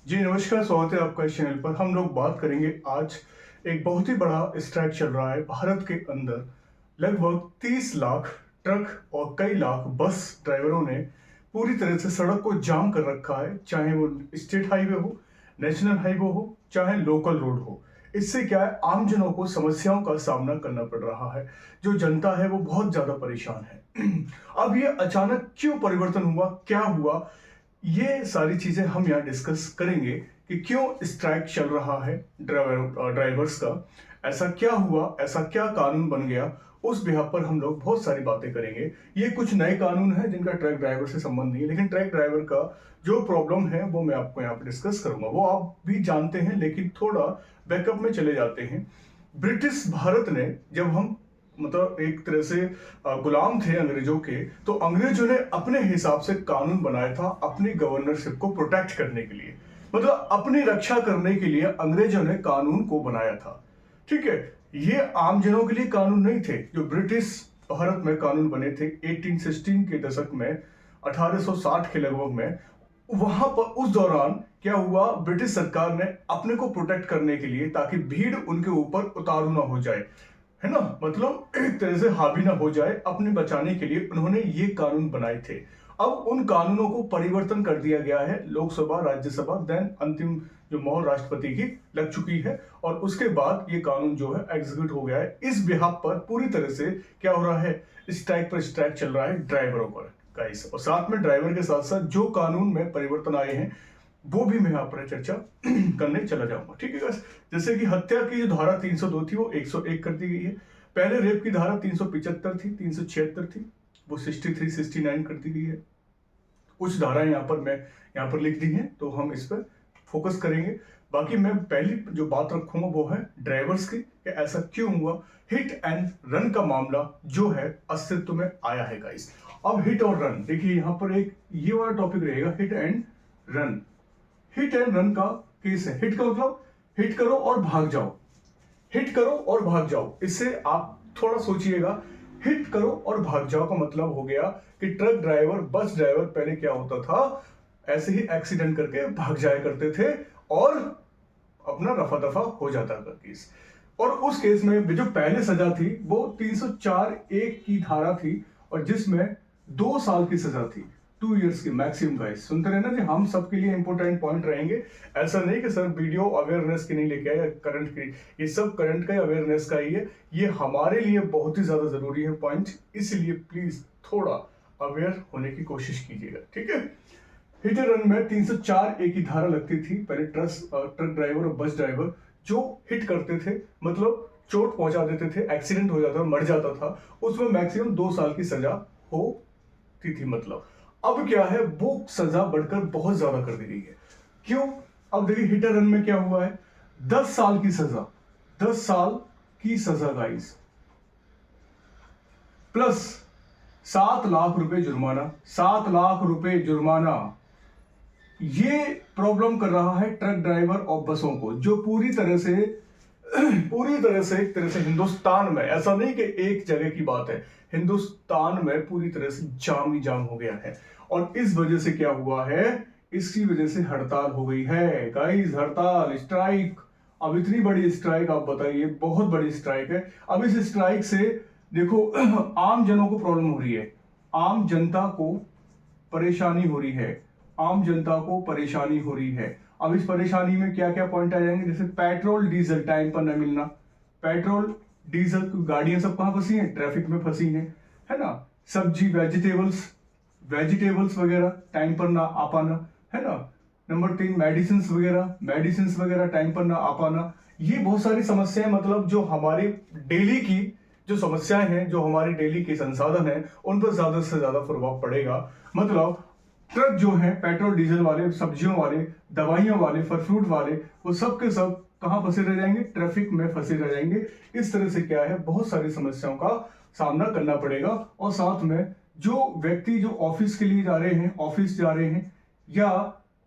जी नमस्कार, स्वागत है आपका इस चैनल पर। हम लोग बात करेंगे आज एक बहुत ही बड़ा स्ट्राइक चल रहा है भारत के अंदर। लगभग 30 लाख ट्रक और कई लाख बस ड्राइवरों ने पूरी तरह से सड़क को जाम कर रखा है, चाहे वो स्टेट हाईवे हो, नेशनल हाईवे हो, चाहे लोकल रोड हो। इससे क्या है, आमजनों को समस्याओं का सामना करना पड़ रहा है। जो जनता है वो बहुत ज्यादा परेशान है। अब ये अचानक क्यों परिवर्तन हुआ, क्या हुआ, ये सारी चीजें हम यहाँ डिस्कस करेंगे कि क्यों स्ट्राइक चल रहा है ड्राइवर्स का। ऐसा क्या हुआ, ऐसा क्या कानून बन गया, उस बिहाफ पर हम लोग बहुत सारी बातें करेंगे। ये कुछ नए कानून हैं जिनका ट्रक ड्राइवर से संबंध नहीं है, लेकिन ट्रक ड्राइवर का जो प्रॉब्लम है वो मैं आपको यहाँ पर डिस्कस करूंगा। वो आप भी जानते हैं, लेकिन थोड़ा बैकअप में चले जाते हैं। ब्रिटिश भारत ने, जब हम मतलब एक तरह से गुलाम थे अंग्रेजों के, तो अंग्रेजों ने अपने हिसाब से कानून बनाया था अपनी गवर्नरशिप को प्रोटेक्ट करने के लिए, मतलब अपनी रक्षा करने के लिए अंग्रेजों ने कानून को बनाया था। ठीक है, ये आम जनों के लिए कानून नहीं थे। जो ब्रिटिश भारत में कानून बने थे 1816 के दशक में, 1860 के लगभग में, वहां पर उस दौरान क्या हुआ, ब्रिटिश सरकार ने अपने को प्रोटेक्ट करने के लिए, ताकि भीड़ उनके ऊपर उतारू ना हो जाए, है ना, मतलब एक तरह से हावी ना हो जाए, अपने बचाने के लिए उन्होंने ये कानून बनाए थे। अब उन कानूनों को परिवर्तन कर दिया गया है, लोकसभा, राज्यसभा, देन अंतिम जो मोहर राष्ट्रपति की लग चुकी है, और उसके बाद ये कानून जो है एग्जीक्यूट हो गया है। इस बिहाफ पर पूरी तरह से क्या हो रहा है, स्ट्राइक पर स्ट्राइक चल रहा है ड्राइवरों पर गाइस। और साथ में ड्राइवर के साथ साथ जो कानून में परिवर्तन आए हैं वो भी मैं यहाँ पर चर्चा करने चला जाऊंगा। ठीक है बस, जैसे कि हत्या की जो धारा 302 थी वो 101 कर दी गई है। पहले रेप की धारा 375 थी, 376 थी, वो 63 69 कर दी गई है। कुछ धाराएं यहाँ पर मैं यहाँ पर लिख दी हैं, तो हम इस पर फोकस करेंगे। बाकी मैं पहली जो बात रखूंगा वो है ड्राइवर्स की, कि ऐसा क्यों हुआ। हिट एंड रन का मामला जो है अस्तित्व में आया है गाइस। अब हिट और रन, देखिए यहाँ पर एक ये वाला टॉपिक रहेगा, hit and run. Hit and run का केस है। हिट का मतलब हिट करो और भाग जाओ, हिट करो और भाग जाओ। इससे आप थोड़ा सोचिएगा, हिट करो और भाग जाओ का मतलब हो गया कि ट्रक ड्राइवर, बस ड्राइवर पहले क्या होता था, ऐसे ही एक्सीडेंट करके भाग जाया करते थे और अपना रफा दफा हो जाता था केस। और उस केस में जो पहले सजा थी वो 304(1) की धारा थी, और जिसमें 2 साल की सजा थी, 2 इयर्स की मैक्सिमम। गाइस सुनते रहना जी, हम सबके लिए इंपॉर्टेंट पॉइंट रहेंगे। ऐसा नहीं कि सर वीडियो अवेयरनेस की नहीं लेके आए, करंट की, ये सब करंट का अवेयरनेस का ही है। ये हमारे लिए बहुत ही ज्यादा जरूरी है पॉइंट, इसलिए प्लीज थोड़ा अवेयर होने की कोशिश कीजिएगा। ठीक है, हिट एंड रन में 304(1) की धारा लगती थी। पहले ट्रक ड्राइवर और बस ड्राइवर जो हिट करते थे, मतलब चोट पहुंचा देते थे, एक्सीडेंट हो जाता, मर जाता था, उसमें मैक्सिमम 2 साल की सजा होती थी। मतलब अब क्या है, वो सजा बढ़कर बहुत ज्यादा कर दी गई है। क्यों? अब देखिए हिट एंड रन में क्या हुआ है, 10 साल की सजा, 10 साल की सजा गाइस, प्लस 7 लाख रुपए जुर्माना, 7 लाख रुपए जुर्माना। ये प्रॉब्लम कर रहा है ट्रक ड्राइवर और बसों को, जो पूरी तरह से एक तरह से हिंदुस्तान में, ऐसा नहीं कि एक जगह की बात है, हिंदुस्तान में पूरी तरह से जाम ही जाम हो गया है। और इस वजह से क्या हुआ है, इसकी वजह से हड़ताल हो गई है गाइस, हड़ताल, स्ट्राइक। अब इतनी बड़ी स्ट्राइक, आप बताइए, बहुत बड़ी स्ट्राइक है। अब इस स्ट्राइक से देखो आम जनों को प्रॉब्लम हो रही है, आम जनता को परेशानी हो रही है, आम जनता को परेशानी हो रही है। अब इस परेशानी में क्या क्या पॉइंट आ जाएंगे, जैसे पेट्रोल डीजल टाइम पर न मिलना। पेट्रोल डीजल गाड़ियां सब कहां फंसी हैं, ट्रैफिक में फंसी हैं, है ना। सब्जी, वेजिटेबल्स वगैरह टाइम पर ना आ पाना, है ना। नंबर 3 मेडिसिन वगैरह टाइम पर ना आ पाना। ये बहुत सारी समस्याएं, मतलब जो हमारी डेली की जो समस्याएं हैं, जो हमारी डेली के संसाधन हैं, उन पर ज्यादा से ज्यादा प्रभाव पड़ेगा। मतलब ट्रक जो है, पेट्रोल डीजल वाले, सब्जियों वाले, दवाइयों वाले, फल फ्रूट वाले, वो सब के सब कहां फंसे रह जाएंगे, ट्रैफिक में फंसे रह जाएंगे। इस तरह से क्या है, बहुत सारी समस्याओं का सामना करना पड़ेगा। और साथ में जो व्यक्ति जो ऑफिस के लिए जा रहे हैं, ऑफिस जा रहे हैं, या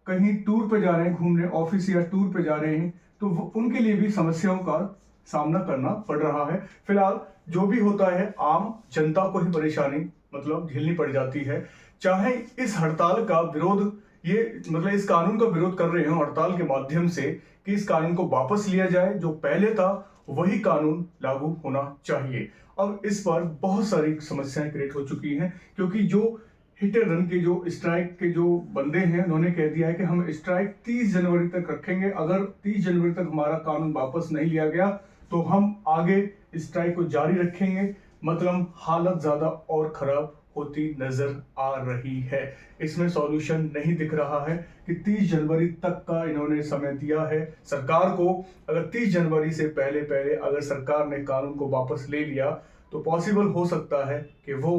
कहीं टूर पे जा रहे हैं घूमने, ऑफिस या टूर पे जा रहे हैं, तो उनके लिए भी समस्याओं का सामना करना पड़ रहा है। फिलहाल जो भी होता है, आम जनता को ही परेशानी मतलब झेलनी पड़ जाती है। चाहे इस हड़ताल का विरोध ये मतलब इस कानून का विरोध कर रहे हैं हड़ताल के माध्यम से कि इस कानून को वापस लिया जाए, जो पहले था वही कानून लागू होना चाहिए। अब इस पर बहुत सारी समस्याएं क्रिएट हो चुकी हैं, क्योंकि जो हिट एंड रन के जो स्ट्राइक के जो बंदे हैं उन्होंने कह दिया है कि हम स्ट्राइक 30 जनवरी तक रखेंगे। अगर 30 जनवरी तक हमारा कानून वापस नहीं लिया गया तो हम आगे स्ट्राइक को जारी रखेंगे। मतलब हालत ज्यादा और खराब होती नजर आ रही है। इसमें सॉल्यूशन नहीं दिख रहा है कि 30 जनवरी तक का इन्होंने समय दिया है सरकार को। अगर 30 जनवरी से पहले पहले अगर सरकार ने कानून को वापस ले लिया तो पॉसिबल हो सकता है कि वो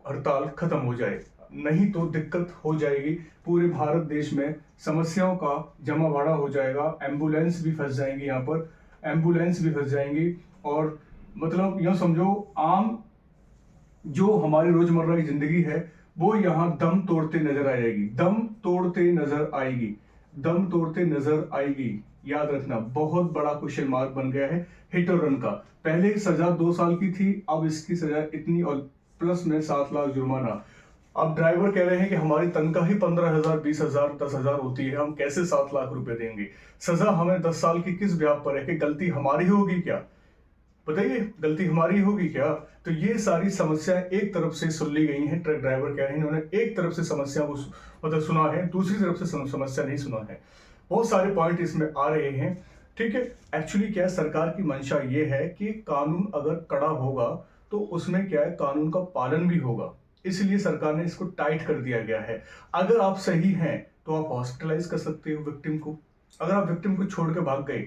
हड़ताल खत्म हो जाए, नहीं तो दिक्कत हो जाएगी। पूरे भारत देश में समस्याओं का जमावड़ा हो जाएगा। एम्बुलेंस भी फंस जाएंगी, यहाँ पर एम्बुलेंस भी फंस जाएंगी। और मतलब यूं समझो, आम जो हमारी रोजमर्रा की जिंदगी है वो यहाँ दम तोड़ते नजर आ जाएगी, दम तोड़ते नजर आएगी, दम तोड़ते नजर आएगी। याद रखना, बहुत बड़ा क्वेश्चन मार्क बन गया है हिट और रन का। पहले सजा 2 साल की थी, अब इसकी सजा इतनी और प्लस में 7 लाख जुर्माना। अब ड्राइवर कह रहे हैं कि हमारी तनख्वाह ही 15,000, 20,000, 10,000 होती है, हम कैसे 7 लाख रुपए देंगे। सजा हमें 10 साल की किस ब्याह पर है कि गलती हमारी होगी क्या? बताइए, गलती हमारी होगी क्या? तो ये सारी समस्याएं एक तरफ से सुन ली गई हैं। ट्रक ड्राइवर क्या है, इन्होंने एक तरफ से समस्या को मतलब सुना है, दूसरी तरफ से समस्या नहीं सुना है। बहुत सारे पॉइंट इसमें आ रहे हैं। ठीक है, एक्चुअली क्या है, सरकार की मंशा ये है कि कानून अगर कड़ा होगा तो उसमें क्या है, कानून का पालन भी होगा। इसलिए सरकार ने इसको टाइट कर दिया गया है। अगर आप सही हैं तो आप हॉस्पिटलाइज कर सकते हो विक्टिम को। अगर आप विक्टिम को छोड़ के भाग गए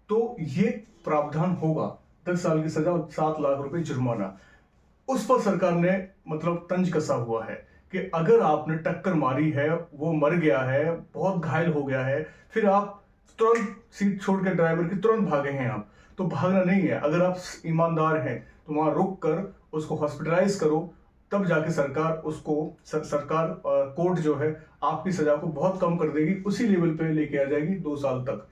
तो ये प्रावधान होगा, 10 साल की सजा और 7 लाख रुपए जुर्माना। उस पर सरकार ने मतलब तंज कसा हुआ है कि अगर आपने टक्कर मारी है, वो मर गया है, बहुत घायल हो गया है, फिर आप तुरंत सीट छोड़ के ड्राइवर की तुरंत भागे हैं आप, तो भागना नहीं है। अगर आप ईमानदार हैं तो वहां रुक कर उसको हॉस्पिटलाइज करो, तब जाके सरकार उसको सरकार कोर्ट जो है आपकी सजा को बहुत कम कर देगी, उसी लेवल पे लेके आ जाएगी 2 साल तक,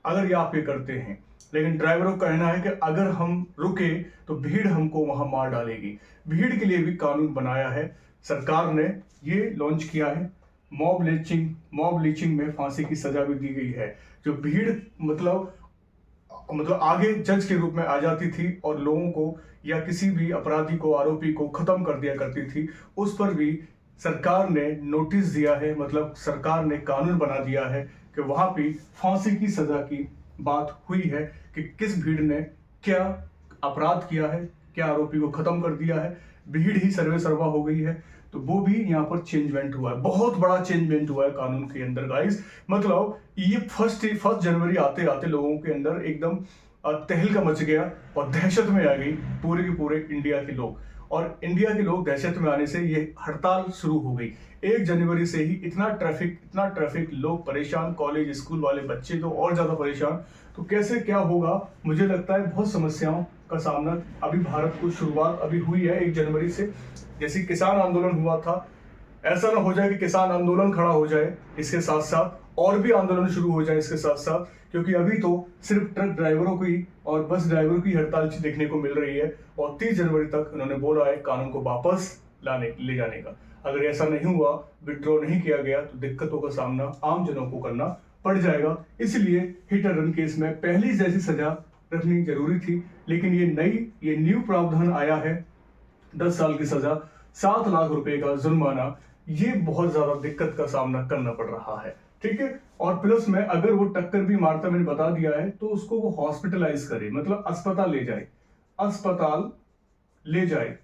अगर ये आप ये करते हैं। लेकिन ड्राइवरों का कहना है कि अगर हम रुके तो भीड़ हमको वहां मार डालेगी। भीड़ के लिए भी कानून बनाया है सरकार ने, ये लॉन्च किया है। मॉब लिंचिंग में फांसी की सजा भी दी गई है। जो भीड़ मतलब आगे जज के रूप में आ जाती थी और लोगों को या किसी भी अपराधी को, आरोपी को खत्म कर दिया करती थी, उस पर भी सरकार ने नोटिस दिया है, मतलब सरकार ने कानून बना दिया है कि वहां भी फांसी की सजा की बात हुई है कि किस भीड़ ने क्या अपराध किया है, क्या आरोपी को खत्म कर दिया है। भीड़ ही सर्वे सर्वा हो गई है, तो वो भी यहाँ पर चेंजमेंट हुआ है, बहुत बड़ा चेंजमेंट हुआ है कानून के अंदर गाइस। मतलब ये फर्स्ट जनवरी आते आते लोगों के अंदर एकदम तहलका मच गया और दहशत में आ गई पूरे के पूरे इंडिया के लोग। और इंडिया के लोग दहशत में आने से ये हड़ताल शुरू हो गई। 1 जनवरी से ही इतना ट्रैफिक, लोग परेशान, कॉलेज स्कूल वाले बच्चे तो और ज्यादा परेशान। तो कैसे क्या होगा, मुझे लगता है बहुत समस्याओं का सामना अभी भारत को शुरुआत अभी हुई है 1 जनवरी से। जैसे किसान आंदोलन हुआ था, ऐसा ना हो जाए कि किसान आंदोलन खड़ा हो जाए इसके साथ साथ और भी आंदोलन शुरू हो जाए इसके साथ साथ, क्योंकि अभी तो सिर्फ ट्रक ड्राइवरों की और बस ड्राइवरों की हड़ताल देखने को मिल रही है। और 30 जनवरी तक उन्होंने बोला है कानून को वापस ले जाने का। अगर ऐसा नहीं हुआ, विड्रॉ नहीं किया गया, तो दिक्कतों का सामना आम जनों को करना पड़ जाएगा। इसलिए हिट एंड रन केस में पहली जैसी सजा रखनी जरूरी थी, लेकिन ये न्यू प्रावधान आया है, 10 साल की सजा, 7 लाख रुपए का जुर्माना। ये बहुत ज्यादा दिक्कत का सामना करना पड़ रहा है। ठीक है, और प्लस में अगर वो टक्कर भी मारता, मैंने बता दिया है, तो उसको वो हॉस्पिटलाइज करे, मतलब अस्पताल ले जाए।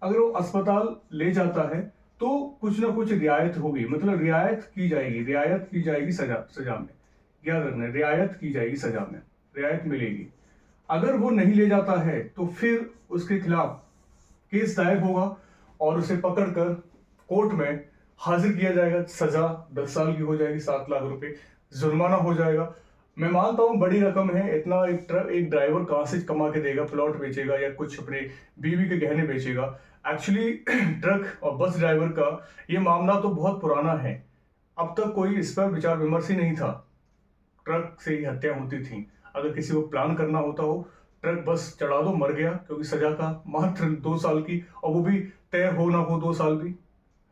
अगर वो अस्पताल ले जाता है तो कुछ ना कुछ रियायत होगी, मतलब रियायत की जाएगी सजा में। याद रखना, रियायत की जाएगी सजा में, रियायत मिलेगी। अगर वो नहीं ले जाता है तो फिर उसके खिलाफ केस दायर होगा और उसे पकड़कर कोर्ट में हाजिर किया जाएगा। सजा 10 साल की हो जाएगी, 7 लाख रुपए जुर्माना हो जाएगा। मैं मानता हूं बड़ी रकम है, इतना एक ड्राइवर कहां से कमा के देगा, प्लॉट बेचेगा या कुछ अपने बीवी के गहने बेचेगा। एक्चुअली ट्रक और बस ड्राइवर का ये मामला तो बहुत पुराना है, अब तक कोई इस पर विचार विमर्श ही नहीं था। ट्रक से ही हत्या होती थी। अगर किसी को प्लान करना होता हो, ट्रक बस चढ़ा दो, मर गया, क्योंकि सजा का मात्र 2 साल की, और वो भी तय हो ना हो 2 साल भी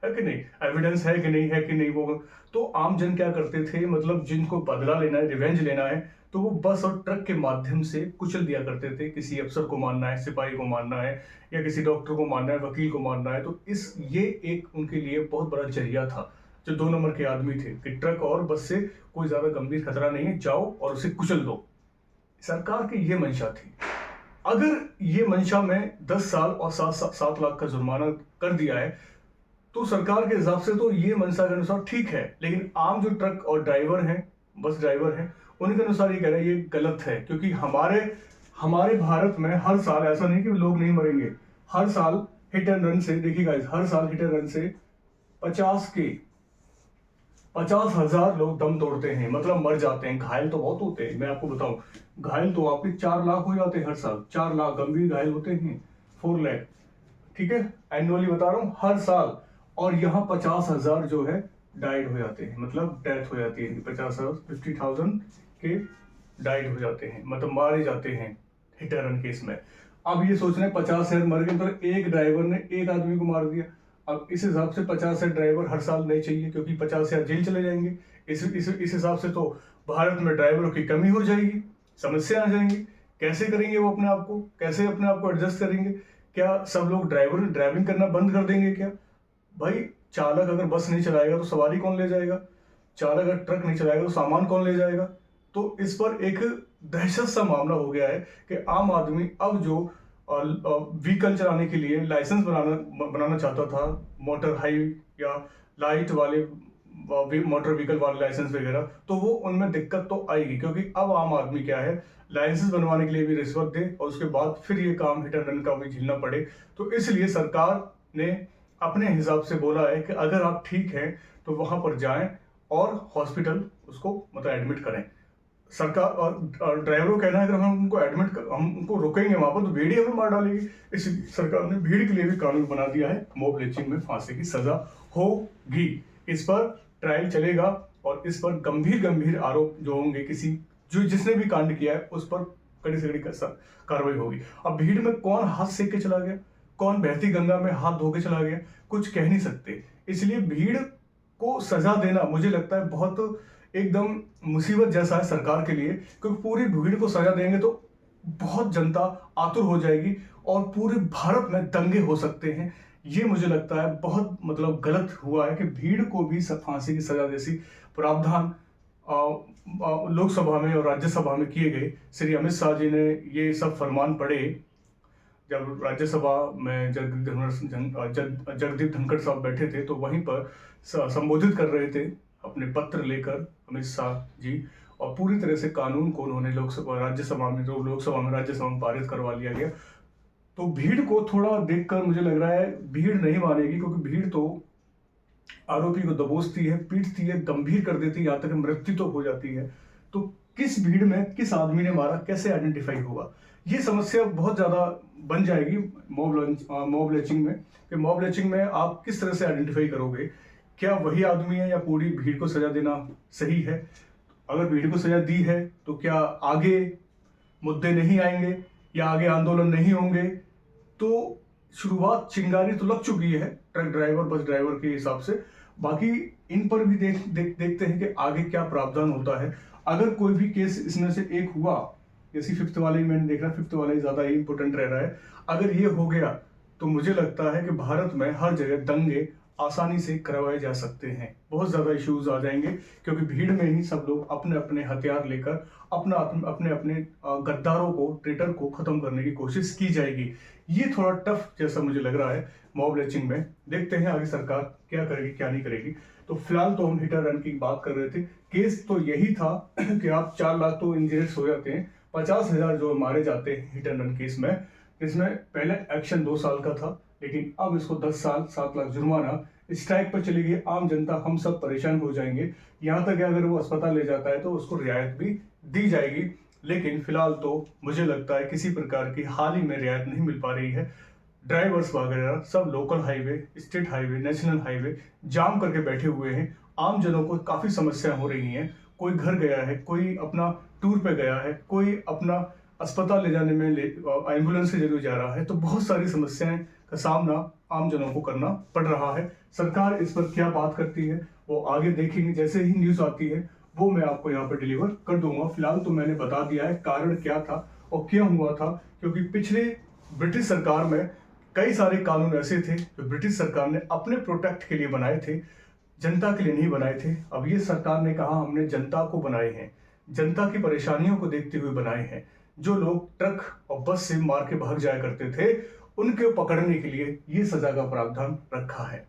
है कि नहीं, एविडेंस है कि नहीं, है कि नहीं वो। तो आम जन क्या करते थे, मतलब जिनको बदला लेना है, रिवेंज लेना है, तो वो बस और ट्रक के माध्यम से कुचल दिया करते थे। किसी अफसर को मारना है, सिपाही को मारना है, या किसी डॉक्टर को मारना है, वकील को मारना है, तो ये एक उनके लिए बहुत बड़ा जरिया था, जो 2 नंबर के आदमी थे, कि ट्रक और बस से कोई ज्यादा गंभीर खतरा नहीं है, जाओ और उसे कुचल दो। सरकार की ये मंशा थी। अगर ये मंशा में 10 साल और 7 लाख का जुर्माना कर दिया है, तो सरकार के हिसाब से तो ये मंशा के अनुसार ठीक है, लेकिन आम जो ट्रक और ड्राइवर हैं, बस ड्राइवर हैं, उनके अनुसार ये कह रहे हैं ये गलत है। क्योंकि हमारे हमारे भारत में हर साल, ऐसा नहीं कि लोग नहीं मरेंगे, हर साल हिट एंड रन से, देखिए गाइस, हर साल हिट एंड रन से 50,000 लोग दम तोड़ते हैं, मतलब मर जाते हैं। घायल तो बहुत होते हैं, मैं आपको बताऊं, घायल तो आपके 4 लाख हो जाते हैं हर साल, 4 लाख गंभीर घायल होते हैं, 4 लाख, ठीक है, एनुअली बता रहा हूं, हर साल। और यहाँ 50,000 जो है डाइड हो जाते हैं, मतलब डेथ हो जाती है, 50,000 के डाइड हो जाते हैं, मतलब मारे जाते हैं हिट एंड रन केस में। अब ये सोच रहे हैं 50,000 मर गए, तो एक ड्राइवर ने एक आदमी को मार दिया। अब इस हिसाब से 50,000 ड्राइवर हर साल नहीं चाहिए, क्योंकि 50,000 जेल चले जाएंगे। इस हिसाब से तो भारत में ड्राइवरों की कमी हो जाएगी, समस्या आ जाएंगी। कैसे करेंगे वो अपने आप को, कैसे अपने आप को एडजस्ट करेंगे? क्या सब लोग ड्राइविंग करना बंद कर देंगे क्या? भाई, चालक अगर बस नहीं चलाएगा तो सवारी कौन ले जाएगा? चालक अगर ट्रक नहीं चलाएगा तो सामान कौन ले जाएगा? तो इस पर एक दहशत सा मामला हो गया है कि आम आदमी अब जो व्हीकल चलाने के लिए लाइसेंस बनाना चाहता था, मोटर हाई या लाइट वाले मोटर व्हीकल वाले लाइसेंस वगैरह, तो वो उनमें दिक्कत तो आएगी। क्योंकि अब आम आदमी क्या है, लाइसेंस बनवाने के लिए भी रिश्वत दे और उसके बाद फिर ये काम हिट एंड रन का भी झेलना पड़े। तो इसलिए सरकार ने अपने हिसाब से बोला है कि अगर आप ठीक हैं तो वहां पर जाएं और हॉस्पिटल उसको मतलब एडमिट करें। सरकार और ड्राइवरों का कहना है, अगर हम उनको रोकेंगे वहां पर तो भीड़ ही हमें मार डालेगी। इस सरकार ने भीड़ के लिए भी कानून बना दिया है, मॉब लिंचिंग में फांसी की सजा होगी। इस पर ट्रायल चलेगा और इस पर गंभीर आरोप जो होंगे, जिसने भी कांड किया है उस पर कड़ी से कड़ी कार्रवाई होगी। अब भीड़ में कौन हाथ सेक के चला गया, कौन बहती गंगा में हाथ धो के चला गया, कुछ कह नहीं सकते। इसलिए भीड़ को सजा देना मुझे लगता है बहुत एकदम मुसीबत जैसा है सरकार के लिए, क्योंकि पूरी भीड़ को सजा देंगे तो बहुत जनता आतुर हो जाएगी और पूरे भारत में दंगे हो सकते हैं। ये मुझे लगता है बहुत मतलब गलत हुआ है कि भीड़ को भी फांसी की सजा जैसी प्रावधान लोकसभा में और राज्यसभा में किए गए। श्री अमित शाह जी ने ये सब फरमान पढ़े जब राज्यसभा में जगदीप धनखड़ साहब बैठे थे, तो वहीं पर संबोधित कर रहे थे अपने पत्र लेकर अमित शाह जी, और पूरी तरह से कानून को उन्होंने राज्यसभा में पारित करवा लिया गया। तो भीड़ को थोड़ा देखकर मुझे लग रहा है भीड़ नहीं मानेगी, क्योंकि भीड़ तो आरोपी को दबोचती है, पीटती है, गंभीर कर देती है, यहाँ तक मृत्यु तो हो जाती है। तो किस भीड़ में किस आदमी ने मारा, कैसे आइडेंटिफाई होगा? ये समस्या बहुत ज्यादा बन जाएगी मॉब लिंचिंग में, कि मॉब लिंचिंग में आप किस तरह से आइडेंटिफाई करोगे, क्या वही आदमी है या पूरी भीड़ को सजा देना सही है? अगर भीड़ को सजा दी है तो क्या आगे मुद्दे नहीं आएंगे या आगे आंदोलन नहीं होंगे? तो शुरुआत, चिंगारी तो लग चुकी है ट्रक ड्राइवर, बस ड्राइवर के हिसाब से। बाकी इन पर भी देखते हैं कि आगे क्या प्रावधान होता है। अगर कोई भी केस इसमें से एक हुआ, जैसे 5th वाले ही मैंने देखा, 5th वाला ही ज्यादा इंपॉर्टेंट रह रहा है, अगर ये हो गया तो मुझे लगता है कि भारत में हर जगह दंगे आसानी से करवाए जा सकते हैं। बहुत ज्यादा इश्यूज आ जाएंगे, क्योंकि भीड़ में ही सब लोग अपने अपने हथियार लेकर अपने अपने गद्दारों को, ट्रेटर को खत्म करने की कोशिश की जाएगी। ये थोड़ा टफ जैसा मुझे लग रहा है मॉब लिंचिंग में। देखते हैं आगे सरकार क्या करेगी क्या नहीं करेगी। तो फिलहाल तो हम हिट एंड रन की बात कर रहे थे। केस तो यही था कि आप 4 लाख तो इंजर्स हो जाते हैं, 50,000 जो मारे जाते हैं हिट एंड रन केस में। इसमें पहले एक्शन 2 साल का था, लेकिन अब इसको 10 साल 7 लाख जुर्माना, स्ट्राइक पर चली गई आम जनता, हम सब परेशान हो जाएंगे। यहाँ तक अगर वो अस्पताल ले जाता है तो उसको रियायत भी दी जाएगी। लेकिन फिलहाल तो मुझे लगता है किसी प्रकार की हाल ही में रियायत नहीं मिल पा रही है। ड्राइवर्स वगैरह सब local highway, state highway, national highway jam करके बैठे हुए हैं। आम जनों को काफी समस्याएं हो रही हैं। कोई घर गया है, कोई अपना टूर पे गया है, कोई अपना अस्पताल ले जाने में एम्बुलेंस के जरिए जा रहा है। तो बहुत सारी समस्याएं का सामना आम जनों को करना पड़ रहा है। सरकार इस पर क्या बात करती है वो आगे देखेंगे, जैसे ही न्यूज आती है वो मैं आपको यहाँ पर डिलीवर कर दूंगा। फिलहाल तो मैंने बता दिया है कारण क्या था और क्यों हुआ था, क्योंकि पिछले ब्रिटिश सरकार में कई सारे कानून ऐसे थे जो ब्रिटिश सरकार ने अपने प्रोटेक्ट के लिए बनाए थे, जनता के लिए नहीं बनाए थे। अब ये सरकार ने कहा हमने जनता को बनाए हैं, जनता की परेशानियों को देखते हुए बनाए हैं। जो लोग ट्रक और बस से मार के भाग जाया करते थे उनके पकड़ने के लिए ये सजा का प्रावधान रखा है।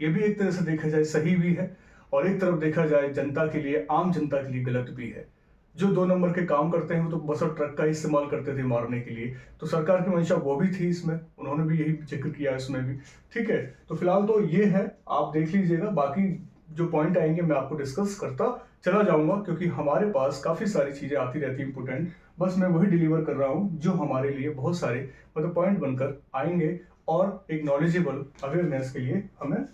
ये भी एक तरह से देखा जाए सही भी है और एक तरफ देखा जाए जनता के लिए, आम जनता के लिए गलत भी है। जो 2 नंबर के काम करते हैं वो तो बस और ट्रक का इस्तेमाल करते थे मारने के लिए, तो सरकार की मंशा वो भी थी इसमें, उन्होंने भी यही जिक्र किया इसमें भी। ठीक है, तो फिलहाल तो ये है, आप देख लीजिएगा, बाकी जो पॉइंट आएंगे मैं आपको डिस्कस करता चला जाऊंगा, क्योंकि हमारे पास काफी सारी चीजें आती रहती है इंपोर्टेंट। बस मैं वही डिलीवर कर रहा हूँ जो हमारे लिए बहुत सारे मतलब पॉइंट बनकर आएंगे और एक नॉलेजेबल अवेयरनेस के लिए हमें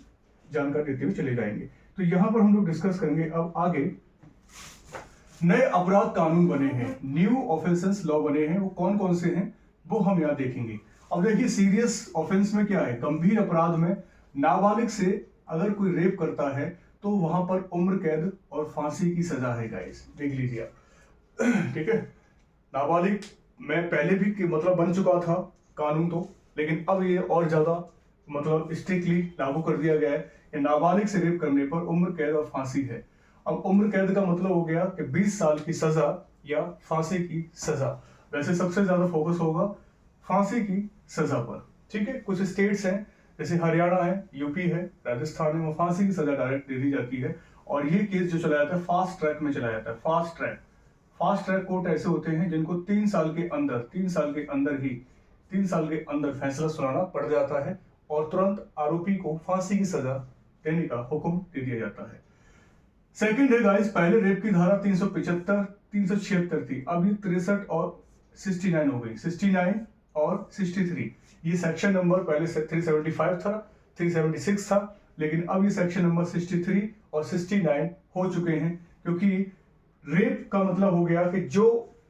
जानकारी देते हुए चले जाएंगे। तो यहाँ पर हम लोग डिस्कस करेंगे अब आगे नए अपराध कानून बने हैं, न्यू ऑफेंसेस लॉ बने हैं, वो कौन कौन से हैं वो हम यहाँ देखेंगे। अब देखिए सीरियस ऑफेंस में क्या है, गंभीर अपराध में नाबालिग से अगर कोई रेप करता है तो वहां पर उम्र कैद और फांसी की सजा है गाइस, देख लीजिए आप। ठीक है, नाबालिग में पहले भी मतलब बन चुका था कानून तो, लेकिन अब ये और ज्यादा मतलब स्ट्रिक्टली लागू कर दिया गया है। नाबालिग से रेप करने पर उम्र कैद और फांसी है। अब उम्र कैद का मतलब हो गया कि 20 साल की सजा या फांसी की सजा। वैसे सबसे ज्यादा फोकस होगा फांसी की सजा पर। ठीक है, कुछ स्टेट्स हैं जैसे हरियाणा है, यूपी है, राजस्थान है, वो फांसी की सजा डायरेक्ट दे दी जाती है। और ये केस जो चलाया जाता है फास्ट ट्रैक में चलाया जाता है। फास्ट ट्रैक कोर्ट ऐसे होते हैं जिनको 3 साल के अंदर 3 साल के अंदर फैसला सुनाना पड़ जाता है और तुरंत आरोपी को फांसी की सजा देने का हुक्म दे दिया जाता है। सेकंड है गाइस, पहले रेप की धारा 375 376 थी, अभी 63 और 69 हो गई, 69 और 63। ये सेक्शन नंबर पहले 375 था, 376 था, लेकिन अब ये सेक्शन नंबर 63 और 69 हो चुके हैं, क्योंकि रेप का मतलब हो गया कि जो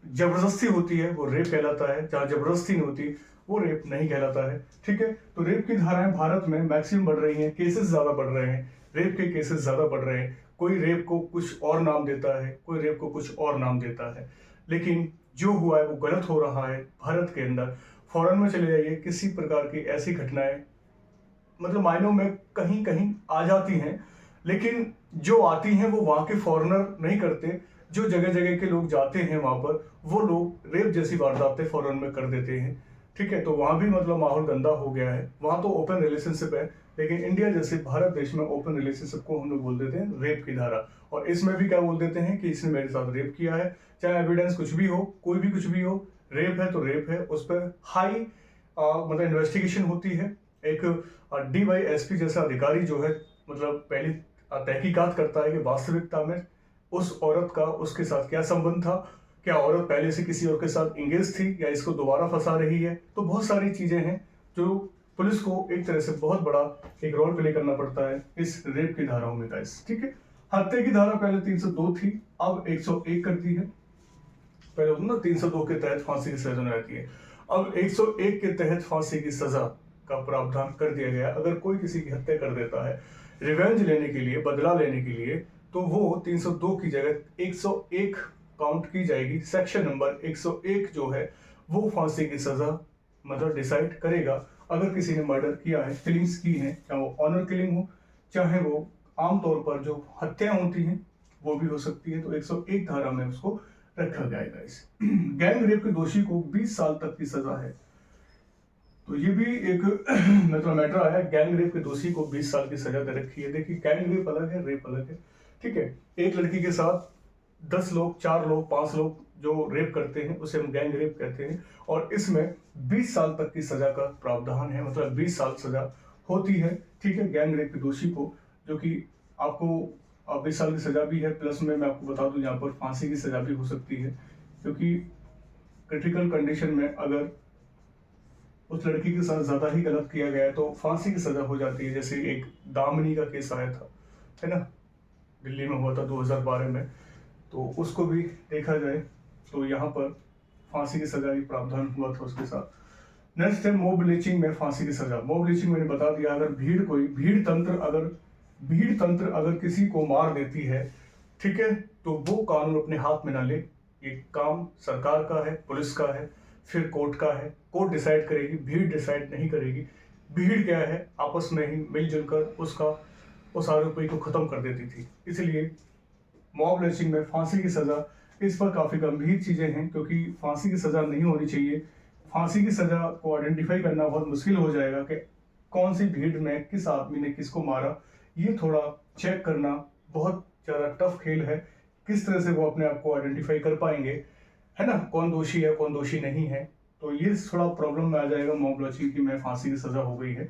जबरदस्ती होती है वो रेप कहलाता है, जहां जबरदस्ती नहीं होती वो रेप नहीं कहलाता है। ठीक है, तो रेप की धाराएं भारत में मैक्सिमम बढ़ रही हैं, केसेस ज्यादा बढ़ रहे हैं, रेप के केसेस ज्यादा बढ़ रहे हैं। कोई रेप को कुछ और नाम देता है, कोई रेप को कुछ और नाम देता है, लेकिन जो हुआ है वो गलत हो रहा है भारत के अंदर। फॉरेन में चले जाइए, किसी प्रकार की ऐसी घटनाएं मतलब मायनों में कहीं कहीं आ जाती हैं, लेकिन जो आती हैं वो वहां के फॉरेनर नहीं करते। जो जगह जगह के लोग जाते हैं वहां पर वो लोग रेप जैसी वारदातें फॉरेन में कर देते हैं। ठीक है, तो वहां भी मतलब माहौल गंदा हो गया है। वहां तो ओपन रिलेशनशिप है, लेकिन इंडिया जैसे भारत देश में ओपन रिलेशनशिप को हम लोग बोल देते हैं रेप की धारा। और इसमें भी क्या बोल देते हैं कि इसने मेरे साथ रेप किया है, चाहे एविडेंस कुछ भी हो, कोई भी कुछ भी हो, रेप है तो रेप है, उस पर हाई मतलब इन्वेस्टिगेशन होती है। एक DYSP जैसा अधिकारी जो है मतलब पहली तहकीकात करता है कि वास्तविकता में उस औरत का उसके साथ क्या संबंध था, क्या औरत पहले से किसी और के साथ इंगेज थी या इसको दोबारा फंसा रही है। तो बहुत सारी चीजें हैं जो पुलिस को एक तरह से बहुत बड़ा एक रोल प्ले करना पड़ता है इस रेप की धाराओं में गाइस। ठीक है, हत्या की धारा पहले 302 थी, अब 101 कर दी है। पहले ना 302 के तहत फांसी की सजा रहती है, अब 101 के तहत फांसी की सजा का प्रावधान कर दिया गया। अगर कोई किसी की हत्या कर देता है रिवेंज लेने के लिए, बदला लेने के लिए, तो वो 302 की जगह 101 काउंट की जाएगी। सेक्शन नंबर 101 जो है वो फांसी की सजा मतलब डिसाइड करेगा। अगर किसी ने मर्डर किया है, किलिंग्स की है, चाहे वो ऑनर किलिंग हो, चाहे वो आमतौर पर जो हत्या होती हैं वो भी हो सकती है, तो 101 धारा में उसको रखा जाएगा। इस गैंग रेप के दोषी को 20 साल तक की सजा है। तो ये भी एक मतलब मैटर आया, गैंग रेप के दोषी को 20 साल की सजा दे रखी है। देखिए गैंग रेप अलग है, रेप अलग है। ठीक है, एक लड़की के साथ 10 लोग, 4 लोग, 5 लोग जो रेप करते हैं उसे हम गैंग रेप कहते हैं, और इसमें 20 साल तक की सजा का प्रावधान है, मतलब 20 साल सजा होती है। ठीक है, गैंग रेप के दोषी को, जो कि आपको 20 साल की सजा भी है, प्लस में मैं आपको बता दूं यहाँ पर फांसी की सजा भी हो सकती है, क्योंकि क्रिटिकल कंडीशन में अगर उस लड़की के साथ ज्यादा ही गलत किया गया है तो फांसी की सजा हो जाती है। जैसे एक दामिनी का केस आया था, है ना, दिल्ली में हुआ था 2012 में, तो उसको भी देखा जाए तो यहाँ पर फांसी की सजा की प्रावधान हुआ था उसके साथ। नेक्स्ट है मॉब लिंचिंग में फांसी की सजा। मॉब लिंचिंग मैंने बता दिया, अगर भीड़ तंत्र अगर किसी को मार देती है, ठीक है, तो वो कानून अपने हाथ में ना ले। ये काम सरकार का है, पुलिस का है, फिर कोर्ट का है। कोर्ट डिसाइड करेगी, भीड़ डिसाइड नहीं करेगी। भीड़ क्या है, आपस में ही मिलजुल कर उस आरोपी को खत्म कर देती थी। इसलिए मॉब लिंचिंग में फांसी की सजा, इस पर काफी गंभीर चीजें हैं, क्योंकि फांसी की सजा नहीं होनी चाहिए। फांसी की सजा को आइडेंटिफाई करना बहुत मुश्किल हो जाएगा कि कौन सी भीड़ में किस आदमी ने किसको मारा। ये थोड़ा चेक करना बहुत ज्यादा टफ खेल है। किस तरह से वो अपने आप को आइडेंटिफाई कर पाएंगे, है ना, कौन दोषी है कौन दोषी नहीं है। तो ये थोड़ा प्रॉब्लम में आ जाएगा मॉब लिंचिंग की। में फांसी की सजा हो गई है,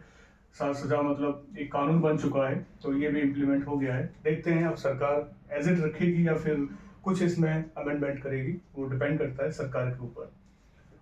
सजा मतलब एक कानून बन चुका है, तो ये भी इम्प्लीमेंट हो गया है। देखते हैं अब सरकार एज इट रखेगी या फिर कुछ इसमें अमेंडमेंट करेगी, वो डिपेंड करता है सरकार के ऊपर।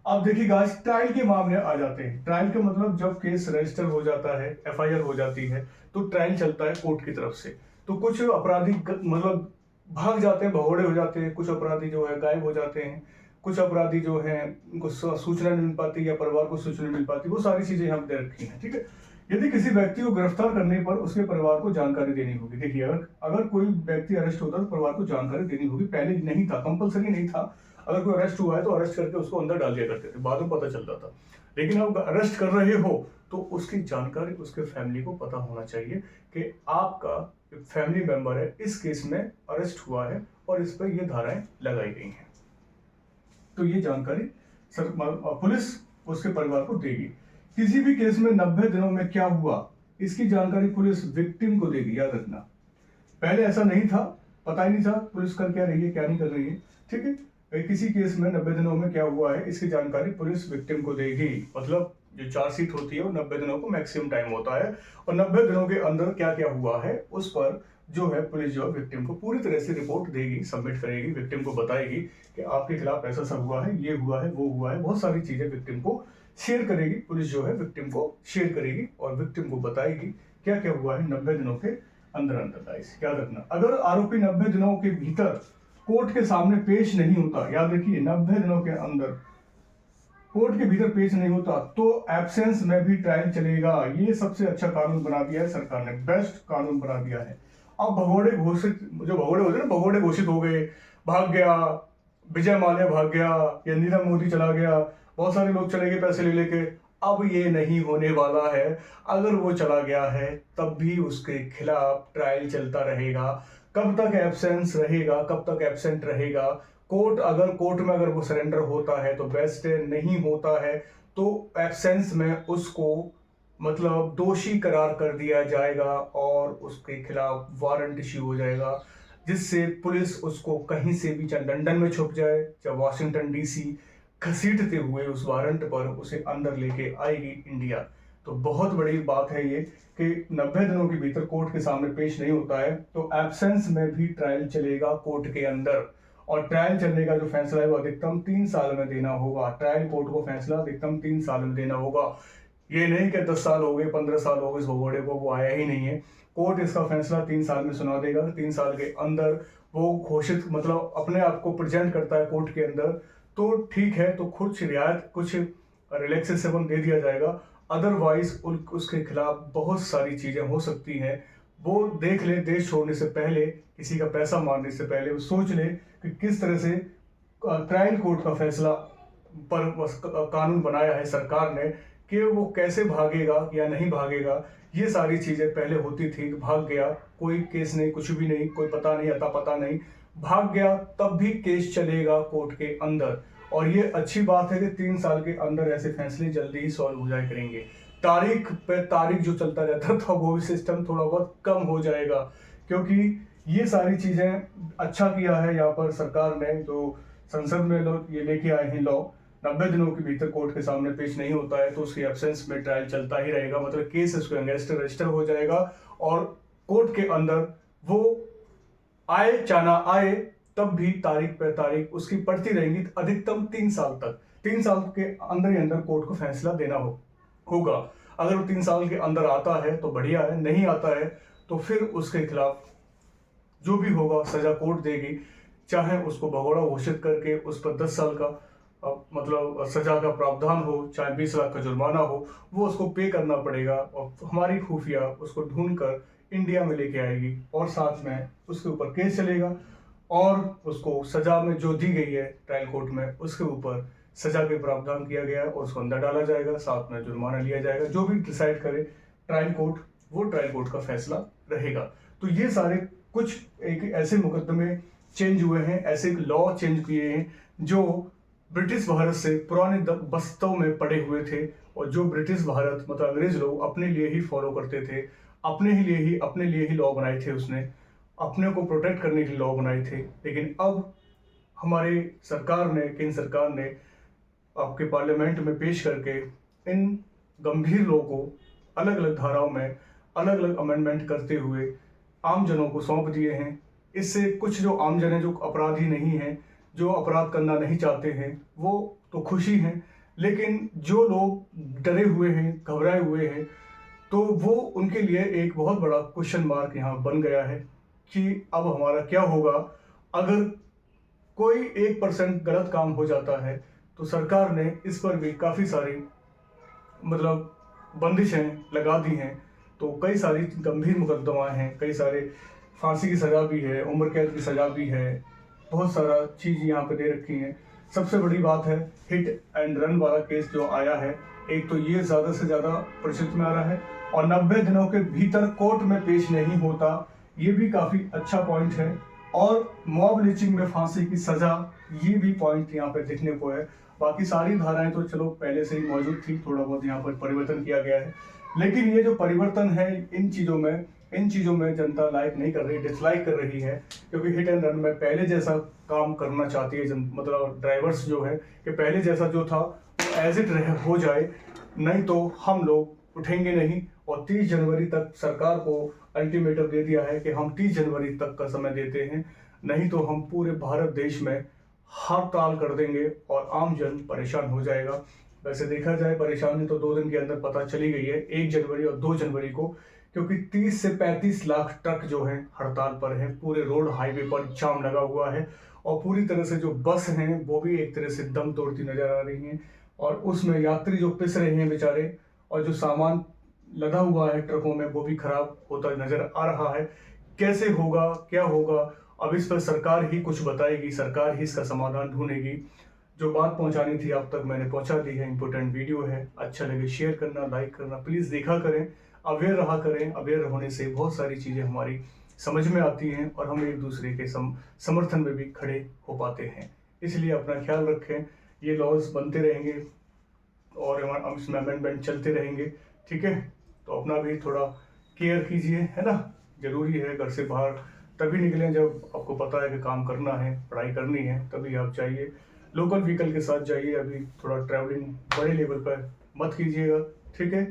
अब देखिए आज ट्रायल के मामले आ जाते हैं। ट्रायल का मतलब जब केस रजिस्टर हो जाता है, एफआईआर हो जाती है, तो ट्रायल चलता है कोर्ट की तरफ से। तो कुछ अपराधी मतलब भाग जाते हैं, भगोड़े हो जाते हैं, कुछ अपराधी जो है गायब हो जाते हैं, कुछ अपराधी जो है उनको सूचना नहीं मिल पाती या परिवार को सूचना नहीं मिल पाती। वो सारी चीजें हम दे रखी हैं, ठीक है। यदि किसी व्यक्ति को गिरफ्तार करने पर उसके परिवार को जानकारी देनी होगी। देखिए अगर कोई व्यक्ति अरेस्ट होता है तो परिवार को जानकारी देनी होगी। पहले नहीं था, कंपलसरी नहीं था। अगर कोई अरेस्ट हुआ है तो अरेस्ट करके उसको अंदर डाल दिया करते थे, बाद में पता चलता था। लेकिन अब अरेस्ट कर रहे हो तो उसकी जानकारी उसके फैमिली को पता होना चाहिए कि आपका फैमिली मेंबर है, इस केस में अरेस्ट हुआ है और इस पर ये धाराएं लगाई गई हैं। तो ये जानकारी पुलिस उसके परिवार को देगी। किसी भी केस में 90 दिनों में क्या हुआ, इसकी जानकारी पुलिस विक्टिम को देगी, याद रखना। पहले ऐसा नहीं था, पता ही नहीं था पुलिस कर क्या रही है क्या नहीं कर रही है, ठीक है। किसी केस में 90 दिनों में क्या हुआ है, इसकी जानकारी पुलिस विक्टिम को देगी। मतलब जो चार्जशीट होती है वो 90 दिनों को मैक्सिमम टाइम होता है, और 90 दिनों के अंदर क्या क्या हुआ है उस पर जो है पुलिस जो है विक्टिम को पूरी तरह से रिपोर्ट देगी, सबमिट करेगी, विक्टिम को बताएगी कि आपके खिलाफ ऐसा सब हुआ है, ये हुआ है, वो हुआ है। बहुत सारी चीजें विक्टिम को शेयर करेगी, पुलिस जो है विक्टिम को शेयर करेगी और विक्टिम को बताएगी क्या क्या हुआ है 90 दिनों के अंदर अंदर। गाइस याद रखना, अगर आरोपी 90 दिनों के भीतर कोर्ट के सामने पेश नहीं होता, याद रखिए 90 दिनों के अंदर कोर्ट के भीतर पेश नहीं होता, तो एब्सेंस में भी ट्रायल चलेगा। ये सबसे अच्छा कानून बना दिया है सरकार ने, बेस्ट कानून बना दिया है। अब भगोड़े होते हैं ना, भगोड़े घोषित हो गए, भाग गया विजय माल्या, भाग गया या नीरव मोदी चला गया, बहुत सारे लोग चले गए पैसे ले लेके। अब ये नहीं होने वाला है। अगर वो चला गया है तब भी उसके खिलाफ ट्रायल चलता रहेगा। कब तक एब्सेंस रहेगा, कब तक एब्सेंट रहेगा। कोर्ट में अगर वो सरेंडर होता है तो बेस्ट है, नहीं होता है तो एब्सेंस में उसको मतलब दोषी करार कर दिया जाएगा और उसके खिलाफ वारंट इश्यू हो जाएगा, जिससे पुलिस उसको कहीं से भी, चाहे लंदन में छुप जाए चाहे वाशिंगटन डीसी, घसीटते हुए उस वारंट पर उसे अंदर लेके आएगी इंडिया। तो बहुत बड़ी बात है ये कि 90 दिनों के भीतर कोर्ट के सामने पेश नहीं होता है तो एब्सेंस में भी ट्रायल चलेगा कोर्ट के अंदर। और ट्रायल चलने का जो फैसला है वो अधिकतम 3 साल में देना होगा। ट्रायल कोर्ट को फैसला अधिकतम 3 साल में देना होगा। ये नहीं कि 10 साल हो गए, 15 साल हो गए इस भगोड़े को, वो आया ही नहीं है। कोर्ट इसका फैसला 3 साल में सुना देगा। 3 साल के अंदर वो घोषित मतलब अपने आप को प्रेजेंट करता है कोर्ट के अंदर, तो ठीक है, तो कुछ रियायत, कुछ रिलैक्सेशन दे दिया जाएगा। अदरवाइज उसके खिलाफ बहुत सारी चीजें हो सकती हैं। वो देख ले, देश छोड़ने से पहले, किसी का पैसा मारने से पहले वो सोच ले कि किस तरह से ट्रायल कोर्ट का फैसला पर कानून बनाया है सरकार ने कि वो कैसे भागेगा या नहीं भागेगा। ये सारी चीजें पहले होती थी, भाग गया, कोई केस नहीं, कुछ भी नहीं, कोई पता नहीं, अता पता नहीं, भाग गया, तब भी केस चलेगा कोर्ट के अंदर। और ये अच्छी बात है कि 3 साल के अंदर ऐसे फैसले जल्दी ही सॉल्व हो जाया करेंगे। तारीख पे तारीख जो चलता रहता था वो भी सिस्टम थोड़ा बहुत कम हो जाएगा, क्योंकि ये सारी चीजें अच्छा किया है यहाँ पर सरकार ने। तो संसद में लोग ये लेके आए हैं लॉ, 90 दिनों के भीतर कोर्ट के सामने पेश नहीं होता है तो उसकी एब्सेंस में ट्रायल चलता ही रहेगा। मतलब केस उसके अगेंस्ट रजिस्टर हो जाएगा और कोर्ट के अंदर वो आए चाहे ना आए तब भी तारीख पे तारीख उसकी पड़ती रहेंगी, अधिकतम 3 साल तक। 3 साल के अंदर ही अंदर कोर्ट को फैसला देना होगा। अगर वो 3 साल के अंदर आता है तो बढ़िया है, नहीं आता है तो फिर उसके खिलाफ जो भी होगा सजा कोर्ट देगी, चाहे उसको भगोड़ा घोषित करके उस पर 10 साल का मतलब सजा का प्रावधान हो, चाहे 20 लाख का जुर्माना हो, वो उसको पे करना पड़ेगा और हमारी खुफिया उसको ढूंढकर इंडिया में लेके आएगी और साथ में उसके ऊपर केस चलेगा और उसको सजा में जो दी गई है ट्रायल कोर्ट में उसके ऊपर सजा के प्रावधान किया गया है और उसको अंदर डाला जाएगा, साथ में जुर्माना लिया जाएगा। जो भी डिसाइड करे ट्रायल कोर्ट, वो ट्रायल कोर्ट का फैसला रहेगा। तो ये सारे कुछ एक ऐसे मुकदमे चेंज हुए हैं, ऐसे लॉ चेंज किए हैं जो ब्रिटिश भारत से पुराने बस्तों में पड़े हुए थे और जो ब्रिटिश भारत मतलब अंग्रेज लोग अपने लिए ही फॉलो करते थे, अपने लिए ही लॉ बनाए थे। उसने अपने को प्रोटेक्ट करने के लिए लॉ बनाए थे। लेकिन अब हमारे सरकार ने, केंद्र सरकार ने आपके पार्लियामेंट में पेश करके इन गंभीर लॉ को अलग अलग धाराओं में अलग अलग अमेंडमेंट करते हुए आम जनों को सौंप दिए हैं। इससे कुछ जो आम जन हैं, जो अपराधी नहीं हैं, जो अपराध करना नहीं चाहते हैं, वो तो खुशी हैं, लेकिन जो लोग डरे हुए हैं, घबराए हुए हैं, तो वो उनके लिए एक बहुत बड़ा क्वेश्चन मार्क यहाँ बन गया है कि अब हमारा क्या होगा। अगर कोई 1% गलत काम हो जाता है तो सरकार ने इस पर भी काफ़ी सारी मतलब बंदिशें लगा दी हैं। तो कई सारी गंभीर मुकदमा हैं, कई सारे फांसी की सज़ा भी है, उम्र कैद की सज़ा भी है, बहुत सारा चीज़ यहाँ पे दे रखी है। सबसे बड़ी बात है हिट एंड रन वाला केस जो आया है, एक तो ये ज़्यादा से ज़्यादा प्रचलित में आ रहा है और 90 दिनों के भीतर कोर्ट में पेश नहीं होता, ये भी काफ़ी अच्छा पॉइंट है। और मॉब लिंचिंग में फांसी की सज़ा, ये भी पॉइंट यहाँ पे देखने को है। बाकी सारी धाराएं तो चलो पहले से ही मौजूद थी, थोड़ा बहुत यहाँ पर परिवर्तन किया गया है, लेकिन ये जो परिवर्तन है इन चीज़ों में जनता लाइक नहीं कर रही, डिसलाइक कर रही है, क्योंकि हिट एंड रन में पहले जैसा काम करना चाहती है मतलब ड्राइवर्स जो है कि पहले जैसा जो था वो एज इट हो जाए, नहीं तो हम लोग उठेंगे नहीं। और 30 जनवरी तक सरकार को अल्टीमेटम दे दिया है कि हम 30 जनवरी तक का समय देते हैं, नहीं तो हम पूरे भारत देश में हड़ताल कर देंगे और आम जन परेशान हो जाएगा। वैसे देखा जाए परेशानी तो 2 दिन के अंदर पता चली गई है, 1 जनवरी और 2 जनवरी को, क्योंकि 30 से 35 लाख ट्रक जो हैं हड़ताल पर हैं, पूरे रोड हाईवे पर जाम लगा हुआ है और पूरी तरह से जो बस हैं वो भी एक तरह से दम तोड़ती नजर आ रही हैं और उसमें यात्री जो पिस रहे हैं बेचारे, और जो सामान लदा हुआ है ट्रकों में वो भी खराब होता नजर आ रहा है। कैसे होगा, क्या होगा, अब इस पर सरकार ही कुछ बताएगी, सरकार ही इसका समाधान ढूंढेगी। जो बात पहुंचानी थी आप तक मैंने पहुंचा दी है। इंपॉर्टेंट वीडियो है, अच्छा लगे शेयर करना, लाइक करना, प्लीज़ देखा करें, अवेयर रहा करें। अवेयर होने से बहुत सारी चीज़ें हमारी समझ में आती हैं और हम एक दूसरे के समर्थन में भी खड़े हो पाते हैं। इसलिए अपना ख्याल रखें, ये लॉज बनते रहेंगे और इसमें अमेंडमेंट चलते रहेंगे, ठीक है। तो अपना भी थोड़ा केयर कीजिए, है ना, ज़रूरी है। घर से बाहर तभी निकलें जब आपको पता है कि काम करना है, पढ़ाई करनी है, तभी आप जाइए। लोकल व्हीकल के साथ जाइए, अभी थोड़ा ट्रैवलिंग बड़े लेवल पर मत कीजिएगा, ठीक है।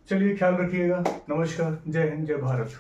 चलिए ख्याल रखिएगा। नमस्कार, जय हिंद, जय भारत।